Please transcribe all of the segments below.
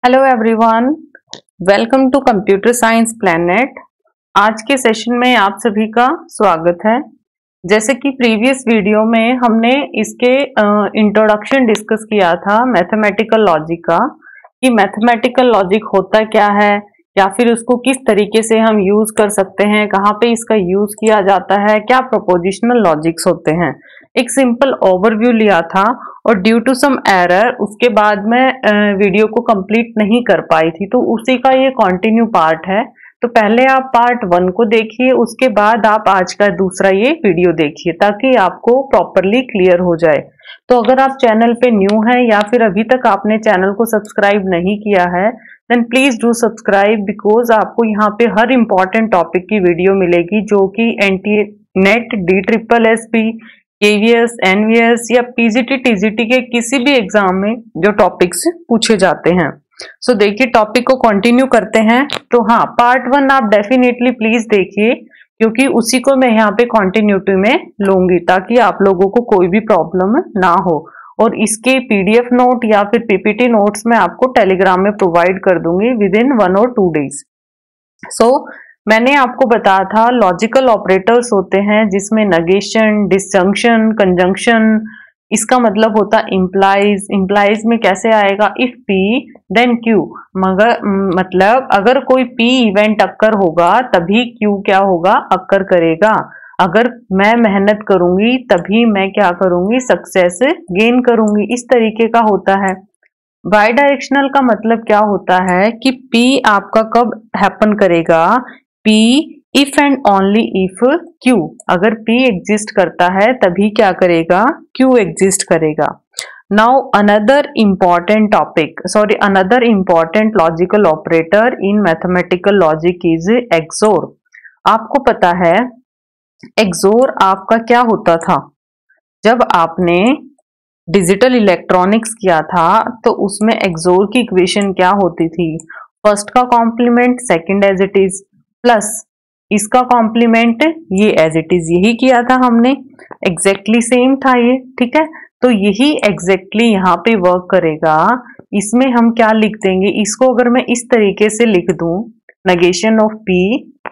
Hello everyone, welcome to computer science planet. आज के session में आप सभी का स्वागत है। जैसे कि प्रीवियस वीडियो में हमने इसके इंट्रोडक्शन डिस्कस किया था मैथमेटिकल लॉजिक का, कि मैथमेटिकल लॉजिक होता क्या है या फिर उसको किस तरीके से हम यूज कर सकते हैं, कहाँ पे इसका यूज किया जाता है, क्या प्रोपोजिशनल लॉजिक्स होते हैं। एक सिंपल ओवरव्यू लिया था और ड्यू टू सम एरर उसके बाद में वीडियो को कंप्लीट नहीं कर पाई थी, तो उसी का ये कंटिन्यू पार्ट है। तो पहले आप पार्ट 1 को देखिए, उसके बाद आप आज का दूसरा ये वीडियो देखिए ताकि आपको प्रॉपरली क्लियर हो जाए। तो अगर आप चैनल पे न्यू हैं या फिर अभी तक आपने चैनल को सब्सक्राइब नहीं किया है, then please do subscribe, because आपको यहाँ पे हर इंपॉर्टेंट टॉपिक की वीडियो मिलेगी जो कि NTA NET, DSSS, KVS, NVS या PGT, TGT के किसी भी एग्जाम में जो टॉपिक्स पूछे जाते हैं। सो देखिए, टॉपिक को कंटिन्यू करते हैं। तो हाँ, पार्ट 1 आप डेफिनेटली प्लीज देखिए, क्योंकि उसी को मैं यहाँ पे कंटिन्यूटी में लूंगी ताकि आप लोगों को कोई भी प्रॉब्लम ना हो। और इसके PDF नोट या फिर PPT नोट्स मैं आपको टेलीग्राम में प्रोवाइड कर दूंगी विद इन 1 और 2 डेज। सो मैंने आपको बताया था लॉजिकल ऑपरेटर्स होते हैं जिसमें नेगेशन, डिसजंक्शन, कंजंक्शन, इसका मतलब होता इम्प्लाइज। इम्प्लाइज में कैसे आएगा, इफ P देन Q, मगर मतलब अगर कोई P इवेंट अक्कर होगा तभी Q क्या होगा, अक्कर करेगा। अगर मैं मेहनत करूंगी तभी मैं क्या करूंगी, सक्सेस गेन करूंगी। इस तरीके का होता है। बाई डायरेक्शनल का मतलब क्या होता है कि P आपका कब हैपन करेगा, P if and only if Q, अगर P एग्जिस्ट करता है तभी क्या करेगा, Q एग्जिस्ट करेगा। Now another important topic, another important logical operator in mathematical logic is XOR. आपको पता है एक्सोर आपका क्या होता था, जब आपने डिजिटल इलेक्ट्रॉनिक्स किया था तो उसमें एक्सोर की इक्वेशन क्या होती थी, फर्स्ट का complement second as it is plus इसका कॉम्प्लीमेंट ये एज इट इज, यही किया था हमने, एग्जैक्टली सेम था ये, ठीक है। तो यही एग्जैक्टली यहाँ पे वर्क करेगा। इसमें हम क्या लिख देंगे, इसको अगर मैं इस तरीके से लिख दूं, नेगेशन ऑफ P,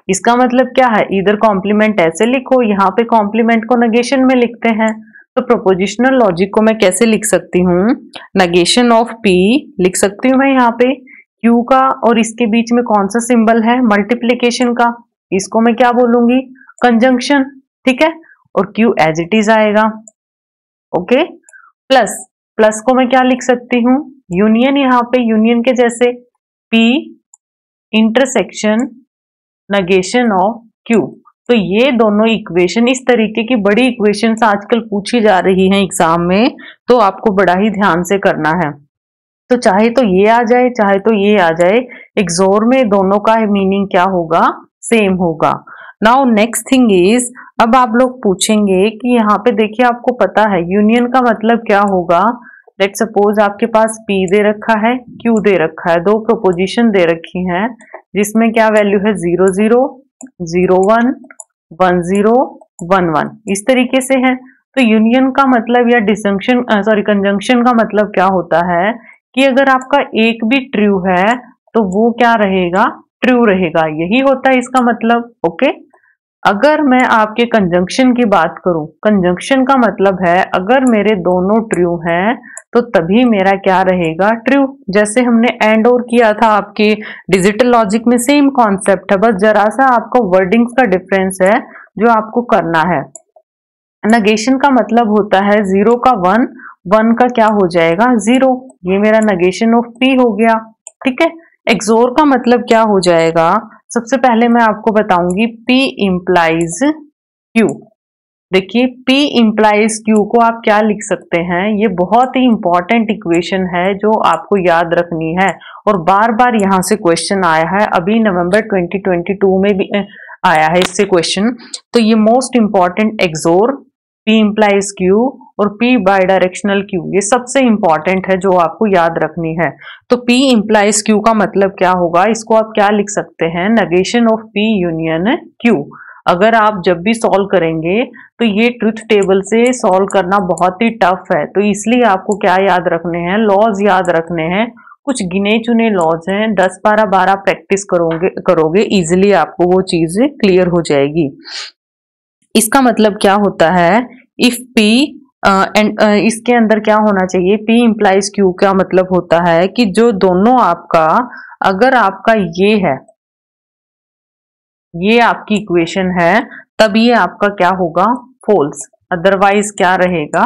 इसका मतलब क्या है, इधर कॉम्प्लीमेंट ऐसे लिखो, यहाँ पे कॉम्प्लीमेंट को नेगेशन में लिखते हैं। तो प्रोपोजिशनल लॉजिक को मैं कैसे लिख सकती हूँ, नेगेशन ऑफ P लिख सकती हूँ मैं यहाँ पे, Q का और इसके बीच में कौन सा सिंबल है, मल्टीप्लीकेशन का, इसको मैं क्या बोलूंगी, कंजंक्शन, ठीक है। और Q एज इट इज आएगा, ओके। प्लस प्लस को मैं क्या लिख सकती हूँ, यूनियन, यहाँ पे यूनियन के जैसे P intersection negation of Q। तो ये दोनों इक्वेशन, इस तरीके की बड़ी इक्वेशंस आजकल पूछी जा रही हैं एग्जाम में, तो आपको बड़ा ही ध्यान से करना है। तो चाहे तो ये आ जाए चाहे तो ये आ जाए, एक्सोर में दोनों का मीनिंग क्या होगा, सेम होगा। नाउ नेक्स्ट थिंग इज, अब आप लोग पूछेंगे कि यहाँ पे देखिए, आपको पता है यूनियन का मतलब क्या होगा। लेट सपोज आपके पास P दे रखा है, Q दे रखा है, दो प्रोपोजिशन दे रखी हैं जिसमें क्या वैल्यू है, 0 0 0 1 1 0 1 1, इस तरीके से है। तो यूनियन का मतलब या डिसजंक्शन कंजंक्शन का मतलब क्या होता है कि अगर आपका एक भी ट्रू है तो वो क्या रहेगा, ट्रू रहेगा, यही होता है इसका मतलब, ओके। अगर मैं आपके कंजंक्शन की बात करूं, कंजंक्शन का मतलब है अगर मेरे दोनों ट्रू हैं तो तभी मेरा क्या रहेगा, ट्रू। जैसे हमने एंड और किया था आपके डिजिटल लॉजिक में, सेम कॉन्सेप्ट है, बस जरा सा आपको वर्डिंग्स का डिफरेंस है जो आपको करना है। नेगेशन का मतलब होता है 0 का 1, 1 का क्या हो जाएगा, 0, ये मेरा नेगेशन ऑफ P हो गया, ठीक है। एक्सोर का मतलब क्या हो जाएगा, सबसे पहले मैं आपको बताऊंगी P इम्प्लाइज Q। देखिए, P इम्प्लाइज Q को आप क्या लिख सकते हैं, ये बहुत ही इंपॉर्टेंट इक्वेशन है जो आपको याद रखनी है, और बार बार यहाँ से क्वेश्चन आया है, अभी नवंबर 2022 में भी आया है इससे क्वेश्चन। तो ये most important XOR, P implies Q और P बाई डायरेक्शनल Q, ये सबसे इंपॉर्टेंट है जो आपको याद रखनी है। तो P इम्प्लाइज Q का मतलब क्या होगा, इसको आप क्या लिख सकते हैं, negation of P union Q। अगर आप जब भी सॉल्व करेंगे तो ये ट्रुथ टेबल से सॉल्व करना बहुत ही टफ है, तो इसलिए आपको क्या याद रखने हैं, लॉज याद रखने हैं, कुछ गिने चुने लॉज हैं, 10 12 प्रैक्टिस करोगे इजिली आपको वो चीज क्लियर हो जाएगी। इसका मतलब क्या होता है, इफ P एंड इसके अंदर क्या होना चाहिए, P इंप्लाइज Q का मतलब होता है कि जो दोनों आपका, अगर आपका ये है, ये आपकी इक्वेशन है, तब ये आपका क्या होगा, फॉल्स, अदरवाइज क्या रहेगा,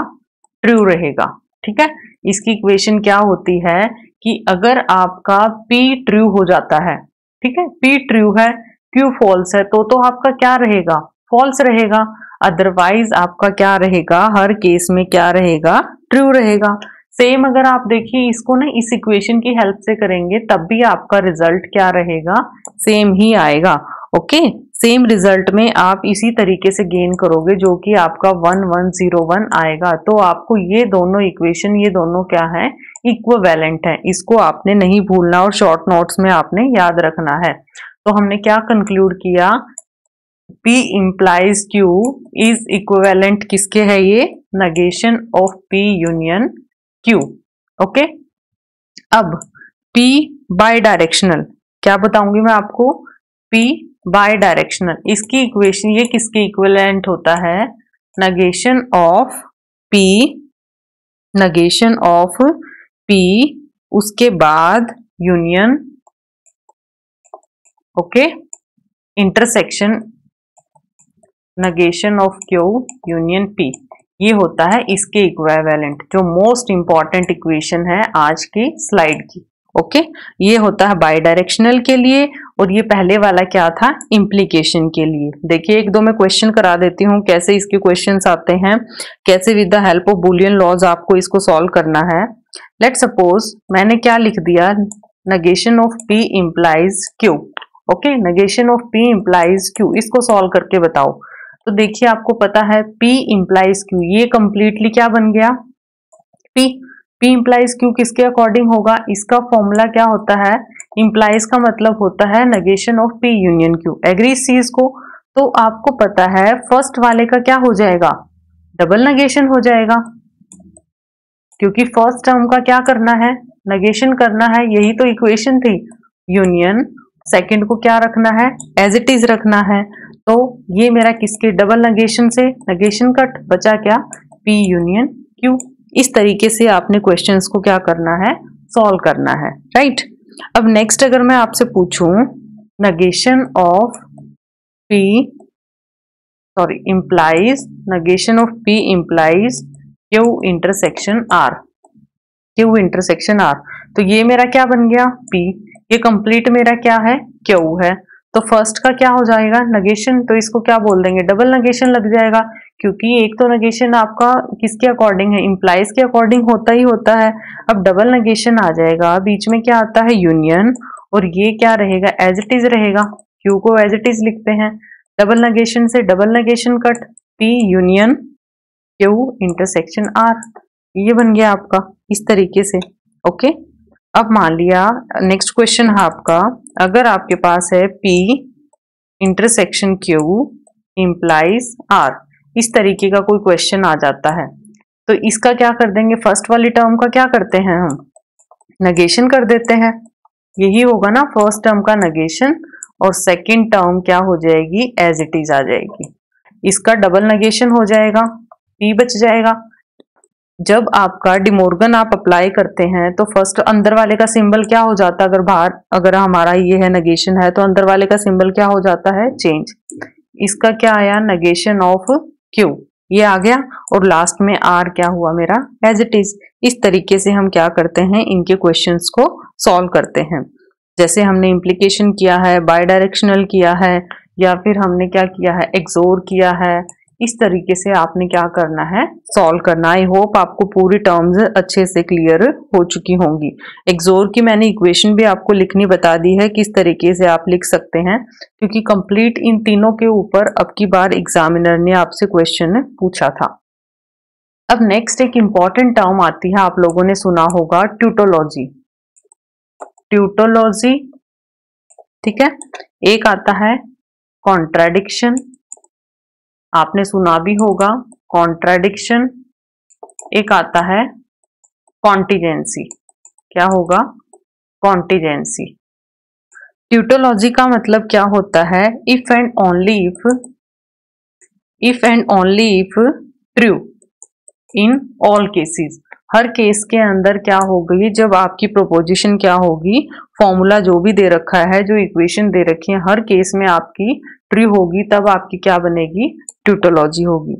ट्रू रहेगा। ठीक है, इसकी इक्वेशन क्या होती है कि अगर आपका P ट्रू हो जाता है, ठीक है, P ट्रू है, Q फॉल्स है, तो आपका क्या रहेगा, फॉल्स रहेगा। अदरवाइज आपका क्या रहेगा, हर केस में क्या रहेगा, ट्रू रहेगा। सेम अगर आप देखिए इसको ना इस इक्वेशन की हेल्प से करेंगे तब भी आपका रिजल्ट क्या रहेगा, सेम ही आएगा। ओके, सेम रिजल्ट में आप इसी तरीके से गेन करोगे जो कि आपका 1101 आएगा। तो आपको ये दोनों इक्वेशन, ये दोनों क्या है, इक्विवेलेंट है, इसको आपने नहीं भूलना और शॉर्ट नोट्स में आपने याद रखना है। तो हमने क्या कंक्लूड किया, P implies Q is equivalent किसके है, ये negation of P union Q। Okay, अब P बाई डायरेक्शनल क्या बताऊंगी मैं आपको, P बाई डायरेक्शनल, इसकी इक्वेशन ये किसके इक्विवेलेंट होता है, negation of P, negation of P उसके बाद union, okay, intersection negation of Q union P, ये होता है इसके इक्विवेलेंट, जो मोस्ट इंपॉर्टेंट इक्वेशन है आज की स्लाइड की। ओके, ये होता है बाई डायरेक्शनल के लिए, और ये पहले वाला क्या था, इम्प्लीकेशन के लिए। देखिए एक दो मैं क्वेश्चन करा देती हूँ कैसे इसके क्वेश्चंस आते हैं, कैसे with the help of Boolean laws आपको इसको सॉल्व करना है। लेट सपोज मैंने क्या लिख दिया, negation of P implies Q। Okay, negation of P implies Q, इसको सॉल्व करके बताओ। तो देखिए आपको पता है P इंप्लाइज Q, ये कंप्लीटली क्या बन गया, P इंप्लाइज Q किसके अकॉर्डिंग होगा, इसका फॉर्मूला क्या होता है, इंप्लाइज का मतलब होता है negation of P union Q। Agree इस चीज को, तो आपको पता है फर्स्ट वाले का क्या हो जाएगा, डबल नेगेशन हो जाएगा, क्योंकि फर्स्ट टर्म का क्या करना है, नेगेशन करना है, यही तो इक्वेशन थी। यूनियन सेकंड को क्या रखना है, एज इट इज रखना है। तो ये मेरा किसके, डबल नेगेशन से नेगेशन कट, बचा क्या, P यूनियन Q। इस तरीके से आपने क्वेश्चंस को क्या करना है, सॉल्व करना है, राइट। अब नेक्स्ट अगर मैं आपसे पूछूं, negation of P implies, negation of P implies Q intersection R, Q intersection R, तो ये मेरा क्या बन गया, P, ये कंप्लीट मेरा क्या है, Q है। तो फर्स्ट का क्या हो जाएगा, नेगेशन, तो इसको क्या बोल देंगे, डबल नेगेशन लग जाएगा, क्योंकि एक तो नेगेशन आपका किसके अकॉर्डिंग है, इंप्लाइज के अकॉर्डिंग होता ही होता है। अब डबल नेगेशन आ जाएगा, बीच में क्या आता है, यूनियन, और ये क्या रहेगा, एज इट इज रहेगा, Q को एज इट इज लिखते हैं, डबल नेगेशन से double negation cut, P union Q intersection R, ये बन गया आपका इस तरीके से। ओके, अब मान लिया नेक्स्ट क्वेश्चन है आपका, अगर आपके पास है P intersection Q implies R, इस तरीके का कोई क्वेश्चन आ जाता है, तो इसका क्या कर देंगे, फर्स्ट वाली टर्म का क्या करते हैं हम, नेगेशन कर देते हैं, यही होगा ना, फर्स्ट टर्म का नेगेशन और सेकंड टर्म क्या हो जाएगी, एज इट इज आ जाएगी, इसका डबल नेगेशन हो जाएगा, P बच जाएगा। जब आपका डिमोर्गन आप अप्लाई करते हैं तो फर्स्ट अंदर वाले का सिंबल क्या हो जाता है, अगर बाहर, अगर हमारा ये है नेगेशन है, तो अंदर वाले का सिंबल क्या हो जाता है, चेंज। इसका क्या आया, नेगेशन ऑफ Q, ये आ गया, और लास्ट में R क्या हुआ मेरा, एज इट इज। इस तरीके से हम क्या करते हैं, इनके क्वेश्चंस को सॉल्व करते हैं। जैसे हमने इम्प्लीकेशन किया है, बाई डायरेक्शनल किया है, या फिर हमने क्या किया है, एक्सोर किया है, इस तरीके से आपने क्या करना है, सॉल्व करना। आई होप आपको पूरी टर्म्स अच्छे से क्लियर हो चुकी होंगी। एक्सोर की मैंने इक्वेशन भी आपको लिखनी बता दी है, किस तरीके से आप लिख सकते हैं, क्योंकि कंप्लीट इन तीनों के ऊपर अब की बार एग्जामिनर ने आपसे क्वेश्चन पूछा था। अब नेक्स्ट एक इंपॉर्टेंट टर्म आती है, आप लोगों ने सुना होगा, ट्यूटोलॉजी। ट्यूटोलॉजी, ठीक है। एक आता है कॉन्ट्राडिक्शन, आपने सुना भी होगा कॉन्ट्राडिक्शन। एक आता है कॉन्टिजेंसी, क्या होगा, कॉन्टिजेंसी। ट्यूटोलॉजी का मतलब क्या होता है? If and only if true in all cases. Her case के अंदर क्या होगी, जब आपकी प्रोपोजिशन क्या होगी, फॉर्मूला जो भी दे रखा है, जो इक्वेशन दे रखी है, हर केस में आपकी ट्रू होगी, तब आपकी क्या बनेगी? ट्यूटोलॉजी होगी।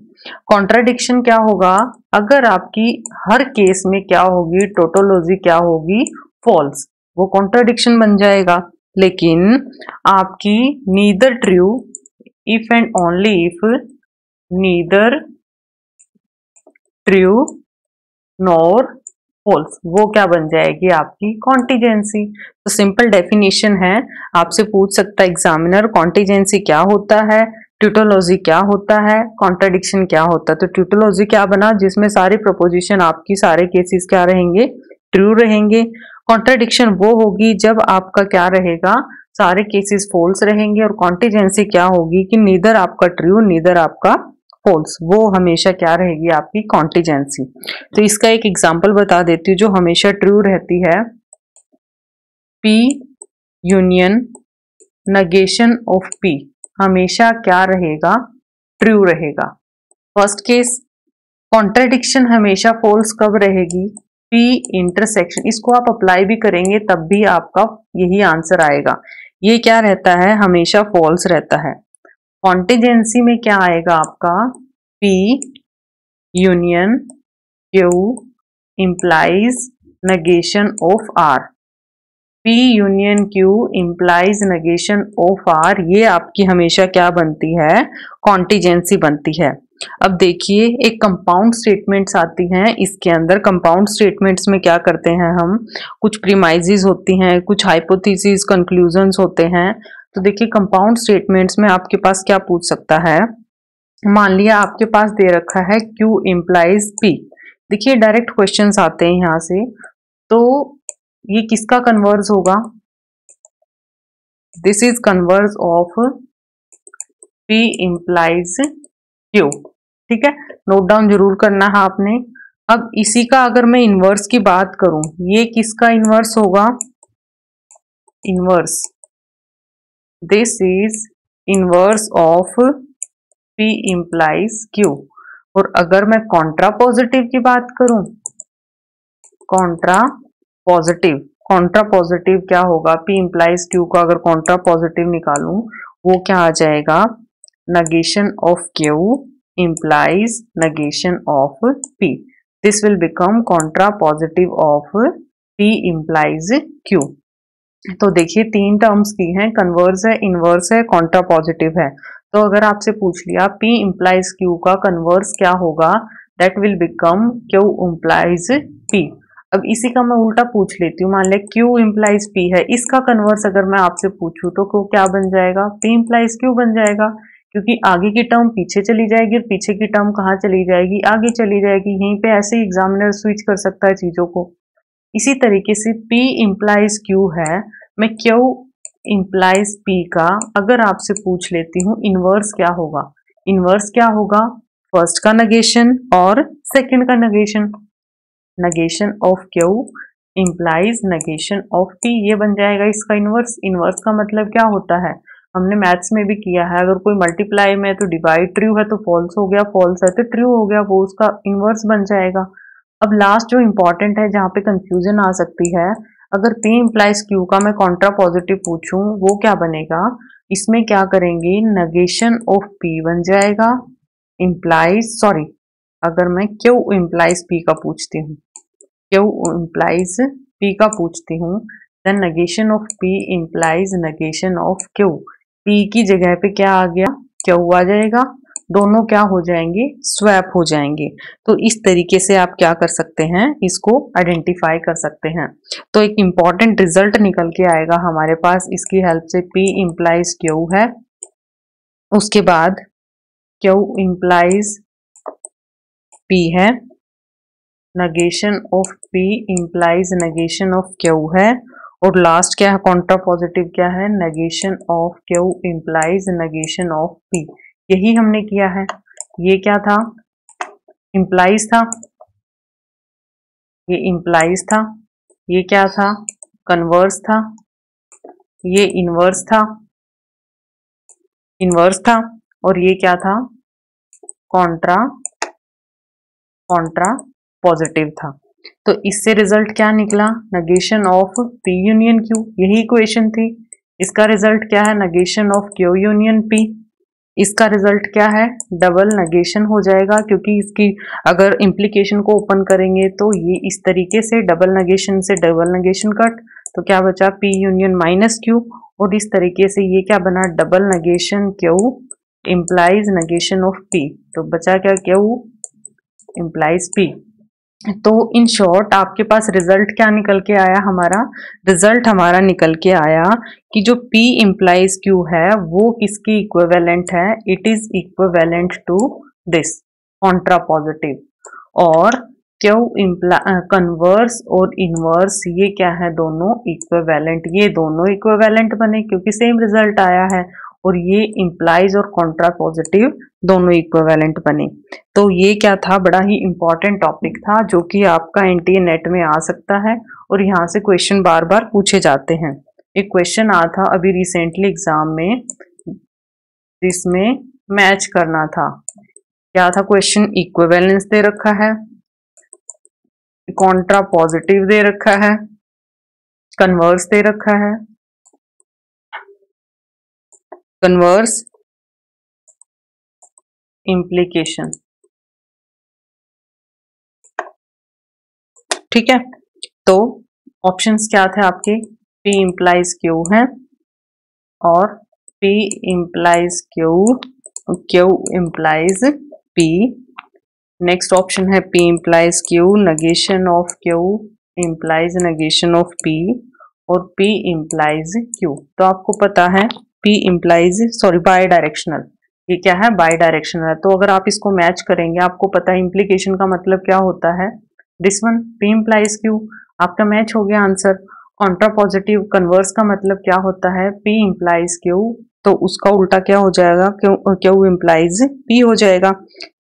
कॉन्ट्राडिक्शन क्या होगा? अगर आपकी हर केस में क्या होगी, टोटोलॉजी क्या होगी? फॉल्स, वो कॉन्ट्राडिक्शन बन जाएगा। लेकिन आपकी neither true, if and only if neither true nor false, वो क्या बन जाएगी? आपकी कॉन्टिजेंसी। तो सिंपल डेफिनेशन है, आपसे पूछ सकता है एग्जामिनर, कॉन्टिजेंसी क्या होता है, ट्यूटोलॉजी क्या होता है, कॉन्ट्राडिक्शन क्या होता है। तो ट्यूटोलॉजी क्या बना? जिसमें सारी प्रोपोजिशन आपकी, सारे केसेस क्या रहेंगे? ट्रू रहेंगे। कॉन्ट्राडिक्शन वो होगी जब आपका क्या रहेगा? सारे केसेस फॉल्स रहेंगे। और कॉन्टिजेंसी क्या होगी कि नीदर आपका ट्रू नीदर आपका फॉल्स, वो हमेशा क्या रहेगी? आपकी कॉन्टिजेंसी। तो इसका एक एग्जांपल बता देती हूँ जो हमेशा ट्रू रहती है। P union negation of P हमेशा क्या रहेगा? ट्रू रहेगा। First case. कॉन्ट्राडिक्शन हमेशा फॉल्स कब रहेगी? P intersection. इसको आप अप्लाई भी करेंगे तब भी आपका यही आंसर आएगा। ये क्या रहता है? हमेशा फॉल्स रहता है। कॉन्टिजेंसी में क्या आएगा आपका? P union Q implies negation of R। P union Q implies negation of R, ये आपकी हमेशा क्या बनती है? कॉन्टिजेंसी बनती है। अब देखिए, एक कंपाउंड स्टेटमेंट्स आती हैं इसके अंदर। कंपाउंड स्टेटमेंट्स में क्या करते हैं हम? कुछ प्रीमाइजेस होती हैं, कुछ हाइपोथेसिस, कंक्लूजन्स होते हैं। तो देखिए, कंपाउंड स्टेटमेंट्स में आपके पास क्या पूछ सकता है? मान लिया आपके पास दे रखा है Q इम्प्लाइज P। देखिए, डायरेक्ट क्वेश्चंस आते हैं यहां से। तो ये किसका कन्वर्स होगा? This is converse of P implies Q। ठीक है, नोट डाउन जरूर करना है आपने। अब इसी का अगर मैं इनवर्स की बात करूं, ये किसका इनवर्स होगा? Inverse, this is inverse of P implies Q। और अगर मैं कॉन्ट्रा पॉजिटिव की बात करूं, कॉन्ट्रा पॉजिटिव, कॉन्ट्रा पॉजिटिव क्या होगा? P इम्प्लाइज Q का अगर कॉन्ट्रा पॉजिटिव निकालूं, वो क्या आ जाएगा? negation of Q implies negation of P। This will become contra positive of P implies Q। तो देखिए, तीन टर्म्स की हैं, कन्वर्स है, इनवर्स है, कॉन्ट्रा पॉजिटिव है। तो अगर आपसे पूछ लिया P implies Q का कन्वर्स क्या होगा, that will become Q implies P। अब इसी का मैं उल्टा पूछ लेती हूँ। मान लिया Q implies P है, इसका कन्वर्स अगर मैं आपसे पूछूं तो क्या बन जाएगा? P implies Q बन जाएगा, क्योंकि आगे की टर्म पीछे चली जाएगी और पीछे की टर्म कहाँ चली जाएगी? आगे चली जाएगी। यहीं पे ऐसे ही एग्जामिनर स्विच कर सकता है चीजों को। इसी तरीके से P इम्प्लाइज Q है, मैं Q इम्प्लाइज P का अगर आपसे पूछ लेती हूँ, इनवर्स क्या होगा? इनवर्स क्या होगा? फर्स्ट का नेगेशन और सेकंड का negation. Negation of Q implies negation of P, ये बन जाएगा इसका इनवर्स। इनवर्स का मतलब क्या होता है? हमने मैथ्स में भी किया है, अगर कोई मल्टीप्लाई में तो डिवाइड ट्रू है तो फॉल्स हो गया, फॉल्स है तो ट्रू हो गया, वो उसका इनवर्स बन जाएगा। अब लास्ट जो इंपॉर्टेंट है, जहाँ पे कंफ्यूजन आ सकती है, अगर P इम्प्लाइज Q का मैं कॉन्ट्रा पॉजिटिव पूछूं, वो क्या बनेगा? इसमें क्या करेंगे? नेगेशन ऑफ P बन जाएगा, इम्प्लाइज, सॉरी, अगर मैं Q इम्प्लाइज P का पूछती हूँ, Q इम्प्लाइज P का पूछती हूँ, then negation of P implies negation of Q। P की जगह पे क्या आ गया? Q आ जाएगा। दोनों क्या हो जाएंगे? स्वैप हो जाएंगे। तो इस तरीके से आप क्या कर सकते हैं? इसको आइडेंटिफाई कर सकते हैं। तो एक इंपॉर्टेंट रिजल्ट निकल के आएगा हमारे पास इसकी हेल्प से। P इम्प्लाइज Q है, उसके बाद Q इम्प्लाइज P है, negation of P implies negation of Q है, और लास्ट क्या है? कॉन्ट्रा पॉजिटिव क्या है? Negation of Q implies negation of P। यही हमने किया है। ये क्या था? इम्प्लाइज था, ये इम्प्लाइज था, ये क्या था? कन्वर्स था, ये इनवर्स था, और ये क्या था, कॉन्ट्रा पॉजिटिव था। तो इससे रिजल्ट क्या निकला, negation of P union Q, यही इक्वेशन थी। इसका रिजल्ट क्या है, negation of Q union P। इसका रिजल्ट क्या है, डबल नेगेशन हो जाएगा, क्योंकि इसकी अगर इम्प्लीकेशन को ओपन करेंगे तो ये इस तरीके से डबल नेगेशन से डबल नेगेशन कट, तो क्या बचा P यूनियन माइनस Q, और इस तरीके से ये क्या बना, double negation Q implies negation of P, तो बचा क्या, Q इम्प्लाइज P। तो इन शॉर्ट आपके पास रिजल्ट क्या निकल के आया, रिजल्ट हमारा निकल के आया कि जो P इम्प्लाइज Q है वो किसकी इक्विवेलेंट है, it is equivalent to this contrapositive, और Q कन्वर्स और इनवर्स ये क्या है, दोनों इक्विवेलेंट, ये दोनों इक्विवेलेंट बने क्योंकि सेम रिजल्ट आया है, और ये इम्प्लाइज और कॉन्ट्रा पॉजिटिव दोनों इक्विवेलेंट बने। तो ये क्या था, बड़ा ही इंपॉर्टेंट टॉपिक था जो कि आपका एनटीए नेट में आ सकता है, और यहाँ से क्वेश्चन बार बार पूछे जाते हैं। एक क्वेश्चन आया था अभी रिसेंटली एग्जाम में, जिसमें मैच करना था, क्या था क्वेश्चन, इक्विवेलेंस दे रखा है, कॉन्ट्रा पॉजिटिव दे रखा है, कन्वर्स दे रखा है, कन्वर्स इम्प्लीकेशन, ठीक है। तो ऑप्शंस क्या थे आपके, P इम्प्लाइज Q है, और P implies Q, Q implies P। Next option है P implies Q, negation of Q implies negation of P, और P इम्प्लाइज Q। तो आपको पता है P implies, sorry by directional, ये क्या है, बाई डायरेक्शनल है। तो अगर आप इसको मैच करेंगे, आपको पता है इम्प्लीकेशन का मतलब क्या होता है, this one P implies Q, आपका मैच हो गया आंसर। कॉन्ट्रा पॉजिटिव कन्वर्स का मतलब क्या होता है, P इम्प्लाइज Q, तो उसका उल्टा क्या हो जाएगा, Q इम्प्लाइज P हो जाएगा।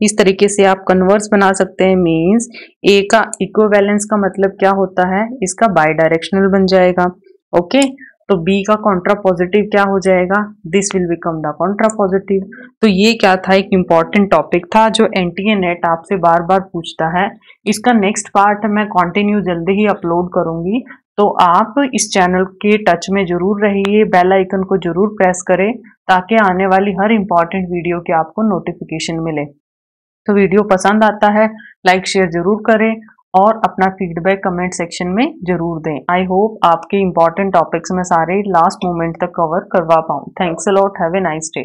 इस तरीके से आप कन्वर्स बना सकते हैं, मीन्स A का इक्विवेलेंस का मतलब क्या होता है, इसका बाई डायरेक्शनल बन जाएगा, ओके। तो B का कॉन्ट्रा पॉजिटिव क्या हो जाएगा, this will become the Contra positive. तो ये क्या था, एक इंपॉर्टेंट टॉपिक था जो एनटीए नेट आपसे बार बार पूछता है। इसका नेक्स्ट पार्ट मैं कंटिन्यू जल्दी ही अपलोड करूंगी, तो आप इस चैनल के टच में जरूर रहिए, बेल आइकन को जरूर प्रेस करें ताकि आने वाली हर इंपॉर्टेंट वीडियो की आपको नोटिफिकेशन मिले। तो वीडियो पसंद आता है लाइक शेयर जरूर करें, और अपना फीडबैक कमेंट सेक्शन में जरूर दें। आई होप आपके इंपॉर्टेंट टॉपिक्स में सारे लास्ट मोमेंट तक कवर करवा पाऊँ। Thanks a lot, have a nice day.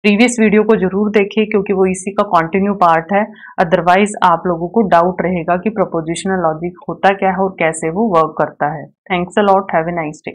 Previous video को जरूर देखिए क्योंकि वो इसी का कंटिन्यू पार्ट है, अदरवाइज आप लोगों को डाउट रहेगा कि प्रपोजिशनल लॉजिक होता क्या है और कैसे वो वर्क करता है। Thanks a lot, have a nice day.